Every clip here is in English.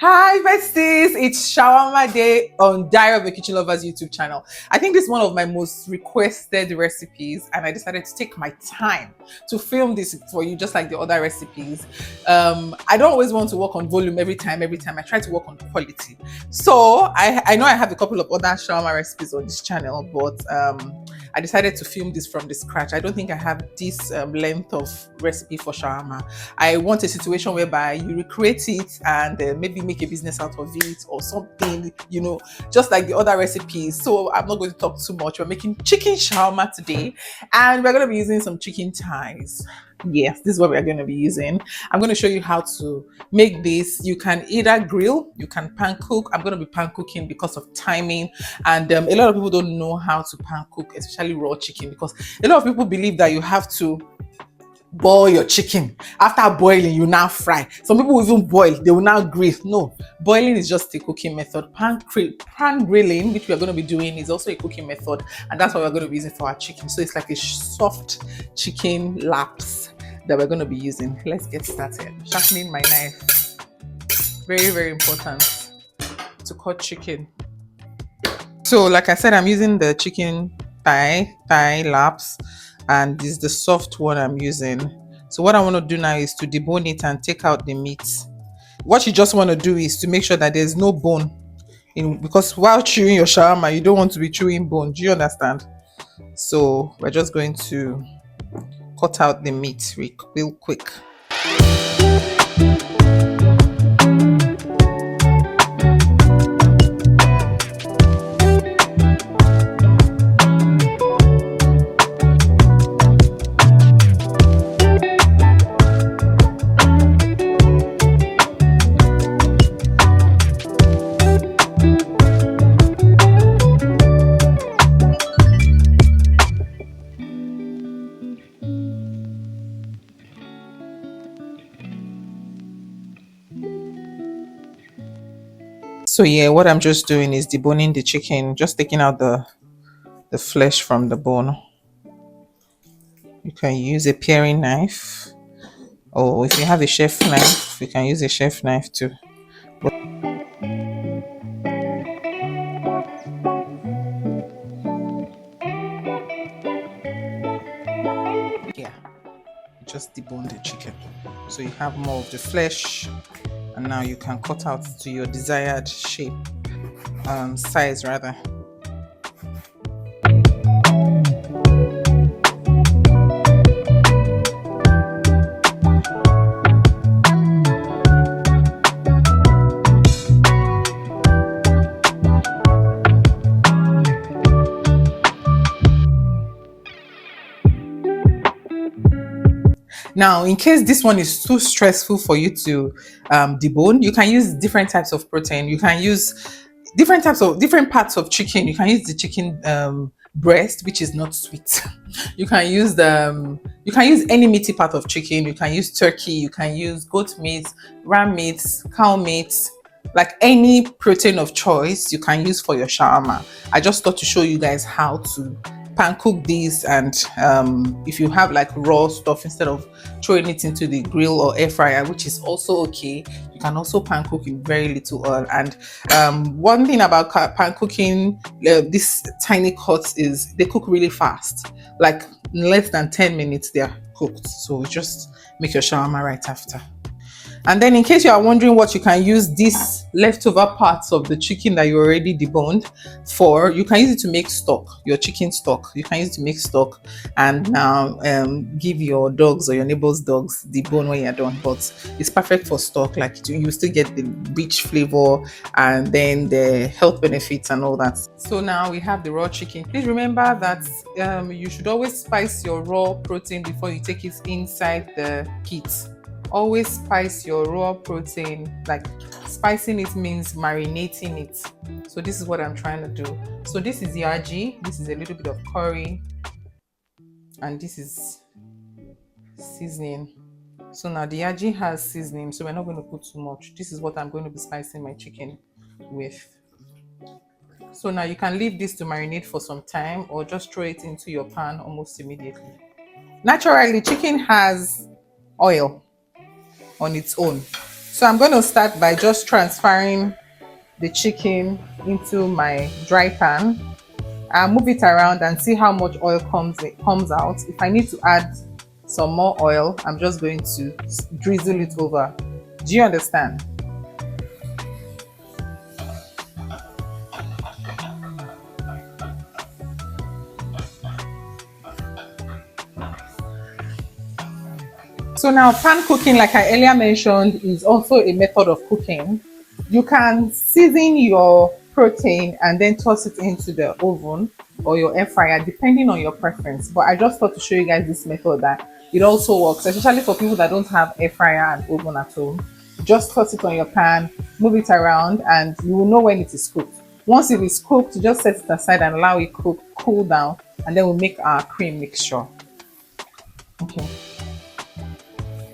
Hi besties, it's Shawarma Day on Diary of a Kitchen Lover's YouTube channel. I think this is one of my most requested recipes and I decided to take my time to film this for you just like the other recipes. I don't always want to work on volume every time. I try to work on quality. So I know I have a couple of other shawarma recipes on this channel, but I decided to film this from the scratch. I don't think I have this length of recipe for shawarma. I want a situation whereby you recreate it and maybe make a business out of it or something, you know, just like the other recipes. So I'm not going to talk too much. We're making chicken shawarma today and we're going to be using some chicken thighs. Yes, this is what we're going to be using. I'm going to show you how to make this. You can either grill, you can pan cook. I'm going to be pan cooking because of timing, and a lot of people don't know how to pan cook, especially raw chicken, because a lot of people believe that you have to boil your chicken. After boiling, you now fry. Some people will even boil, they will now grill. No, boiling is just a cooking method. Pan grilling, which we are going to be doing, is also a cooking method, and that's what we're going to be using for our chicken. So it's like a soft chicken laps that we're going to be using. Let's get started. Sharpening my knife, very important to cut chicken. So like I said, I'm using the chicken thigh laps, and this is the soft one I'm using. So what I want to do now is to debone it and take out the meat. What you just want to do is to make sure that there's no bone in, because while chewing your shawarma, you don't want to be chewing bone. Do you understand? So we're just going to cut out the meat real quick. So yeah, what I'm just doing is deboning the chicken, just taking out the flesh from the bone. You can use a paring knife, or if you have a chef knife, you can use a chef knife too. Yeah, just debone the chicken, so you have more of the flesh, and now you can cut out to your desired shape, size rather. Now, in case this one is too stressful for you to debone, you can use different types of protein. You can use different parts of chicken. You can use the chicken breast, which is not sweet. You can use any meaty part of chicken. You can use turkey. You can use goat meat, ram meat, cow meat. Like any protein of choice you can use for your shawarma. I just thought to show you guys how to pan cook these, and if you have like raw stuff, instead of throwing it into the grill or air fryer, which is also okay, you can also pan cook in very little oil. And one thing about pan cooking, these tiny cuts, is they cook really fast, like in less than 10 minutes they are cooked. So just make your shawarma right after. And then in case you are wondering what you can use these leftover parts of the chicken that you already deboned for, you can use it to make stock, your chicken stock. You can use it to make stock and now give your dogs or your neighbor's dogs the bone when you're done. But it's perfect for stock, like you still get the rich flavor and then the health benefits and all that. So now we have the raw chicken. Please remember that you should always spice your raw protein before you take it inside the heat. Always spice your raw protein. Like spicing it means marinating it. So this is what I'm trying to do. So this is Yaji, this is a little bit of curry, and this is seasoning. So now the Yaji has seasoning, so we're not going to put too much. This is what I'm going to be spicing my chicken with. So now you can leave this to marinate for some time or just throw it into your pan almost immediately. Naturally, chicken has oil on its own. So I'm going to start by just transferring the chicken into my dry pan. I'll move it around and see how much oil comes out. If I need to add some more oil, I'm just going to drizzle it over. Do you understand? So now pan cooking, like I earlier mentioned, is also a method of cooking. You can season your protein and then toss it into the oven or your air fryer, depending on your preference. But I just thought to show you guys this method that it also works, especially for people that don't have air fryer and oven at home. Just toss it on your pan, move it around, and you will know when it is cooked. Once it is cooked, just set it aside and allow it cool down, and then we'll make our cream mixture. Okay.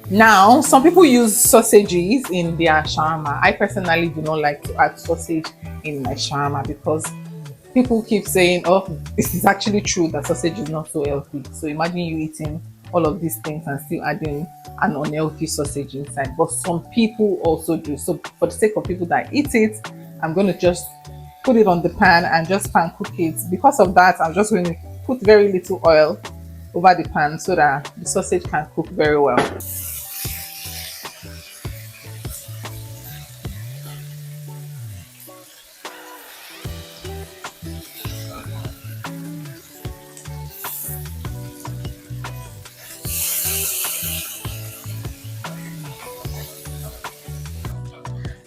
Now, some people use sausages in their shawarma. I personally do not like to add sausage in my shawarma because people keep saying, oh, this is actually true that sausage is not so healthy. So imagine you eating all of these things and still adding an unhealthy sausage inside. But some people also do. So for the sake of people that eat it, I'm going to just put it on the pan and just pan cook it. Because of that, I'm just going to put very little oil over the pan so that the sausage can cook very well.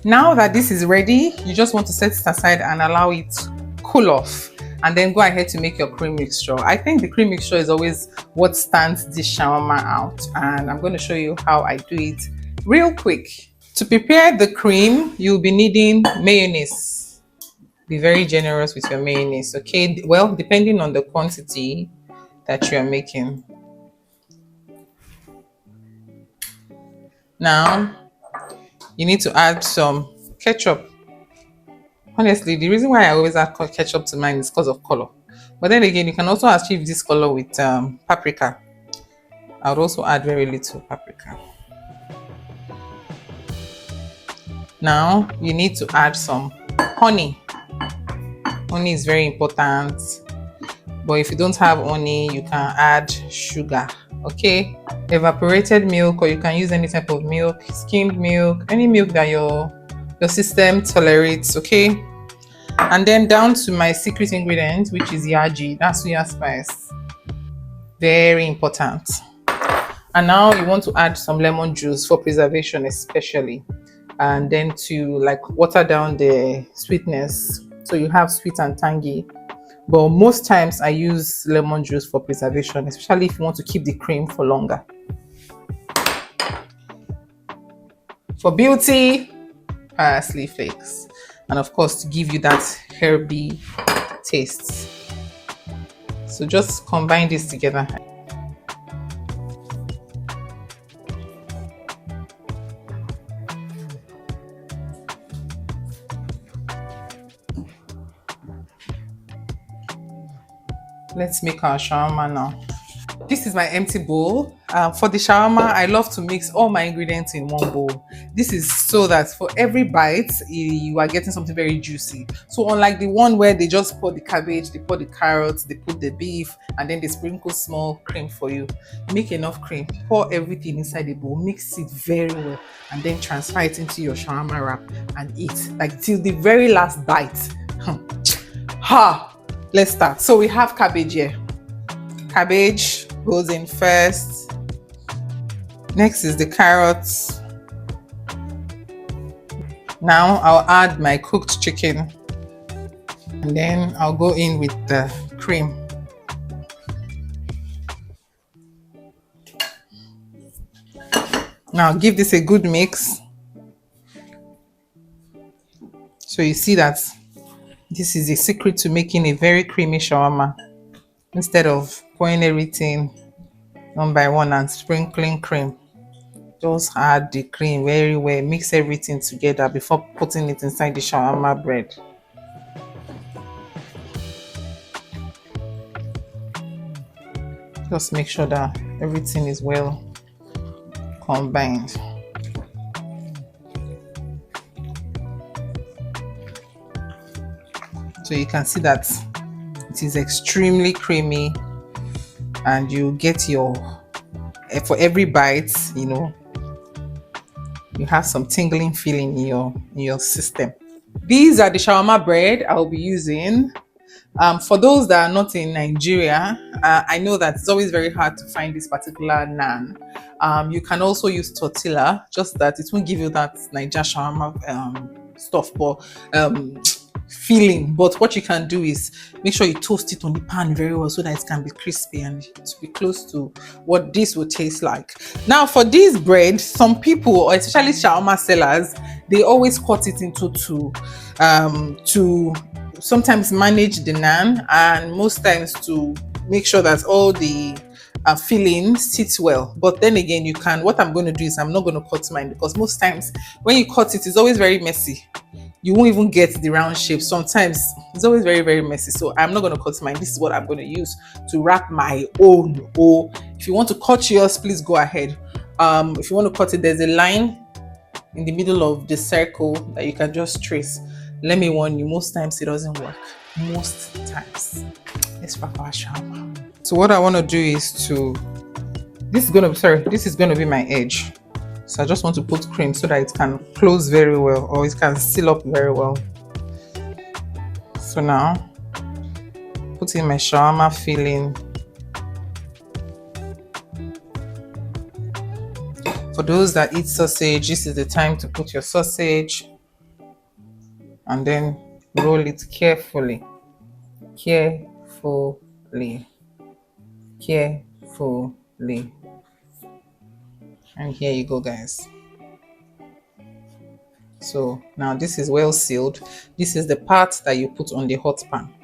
Now that this is ready, you just want to set it aside and allow it cool off, and then go ahead to make your cream mixture. I think the cream mixture is always what stands this shawarma out, and I'm going to show you how I do it real quick. To prepare the cream, you'll be needing mayonnaise. Be very generous with your mayonnaise, okay? Well, depending on the quantity that you're making. Now, you need to add some ketchup. Honestly, the reason why I always add ketchup to mine is because of color. But then again, you can also achieve this color with paprika. I would also add very little paprika. Now, you need to add some honey. Honey is very important. But if you don't have honey, you can add sugar, okay? Evaporated milk, or you can use any type of milk, skimmed milk, any milk that your system tolerates, okay? And then down to my secret ingredient, which is Yaji. That's soya spice. Very important. And now you want to add some lemon juice for preservation, especially, and then to like water down the sweetness, so you have sweet and tangy. But most times I use lemon juice for preservation, especially if you want to keep the cream for longer. For beauty, parsley flakes, and of course to give you that herby taste. So just combine this together. Let's make our shawarma now. This is my empty bowl. For the shawarma, I love to mix all my ingredients in one bowl. This is so that for every bite, you are getting something very juicy. So unlike the one where they just pour the cabbage, they pour the carrots, they put the beef, and then they sprinkle small cream for you. Make enough cream, pour everything inside the bowl, mix it very well, and then transfer it into your shawarma wrap and eat like till the very last bite. Ha! Let's start. So we have cabbage here. Cabbage goes in first. Next is the carrots. Now I'll add my cooked chicken, and then I'll go in with the cream. Now give this a good mix. So you see that this is the secret to making a very creamy shawarma. Instead of pouring everything one by one and sprinkling cream. Just add the cream very well, mix everything together before putting it inside the shawarma bread. Just make sure that everything is well combined. So you can see that it is extremely creamy, and you get your, for every bite, you know, you have some tingling feeling in your system. These are the shawarma bread I'll be using. For those that are not in Nigeria, I know that it's always very hard to find this particular naan. You can also use tortilla, just that it won't give you that Niger shawarma stuff, but feeling. But what you can do is make sure you toast it on the pan very well so that it can be crispy and to be close to what this will taste like. Now for this bread, some people, or especially shawarma sellers, they always cut it into two, to sometimes manage the naan, and most times to make sure that all the filling sits well. But then again, you can, what I'm going to do is I'm not going to cut mine, because most times when you cut it, it's always very messy. You won't even get the round shape. Sometimes it's always very, very messy. So I'm not going to cut mine. This is what I'm going to use to wrap my own. Or if you want to cut yours, please go ahead. If you want to cut it, there's a line in the middle of the circle that you can just trace. Let me warn you, most times it doesn't work. Most times. Let's wrap our shawarma. So what I want to do is this is going to be my edge. So I just want to put cream so that it can close very well, or it can seal up very well. So now, put in my shawarma filling. For those that eat sausage, this is the time to put your sausage and then roll it carefully. Carefully. And here you go, guys. So now this is well sealed. This is the part that you put on the hot pan.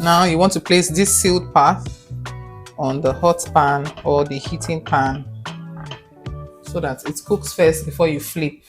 Now you want to place this sealed part on the hot pan or the heating pan so that it cooks first before you flip.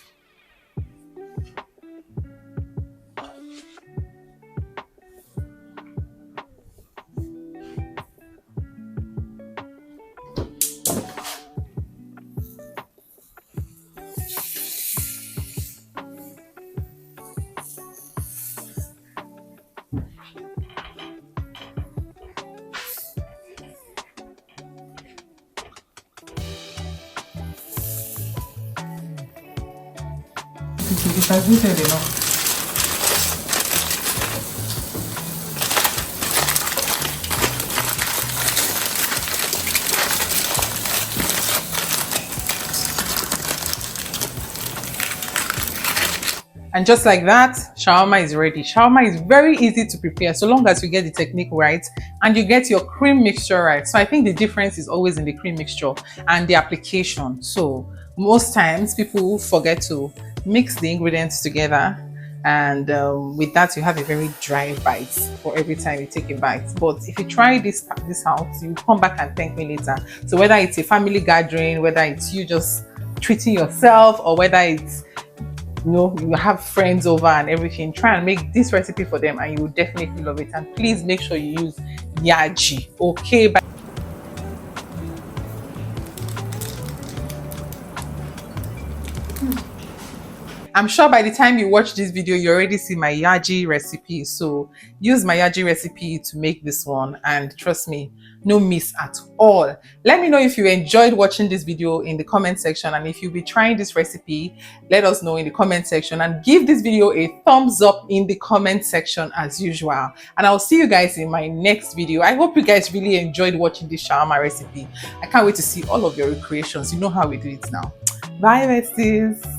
It has heated enough. And just like that, shawarma is ready. Shawarma is very easy to prepare so long as you get the technique right and you get your cream mixture right. So I think the difference is always in the cream mixture and the application. So most times people forget to mix the ingredients together, and with that you have a very dry bite for every time you take a bite. But if you try this out, you come back and thank me later. So whether it's a family gathering, whether it's you just treating yourself, or whether it's you have friends over and everything, try and make this recipe for them and you will definitely love it. And please make sure you use Yaji. Okay, bye. I'm sure by the time you watch this video, you already see my Yaji recipe. So use my Yaji recipe to make this one, and trust me, no miss at all. Let me know if you enjoyed watching this video in the comment section, and if you'll be trying this recipe, let us know in the comment section, and give this video a thumbs up in the comment section as usual. And I'll see you guys in my next video. I hope you guys really enjoyed watching this shawarma recipe. I can't wait to see all of your recreations. You know how we do it now. Bye, besties.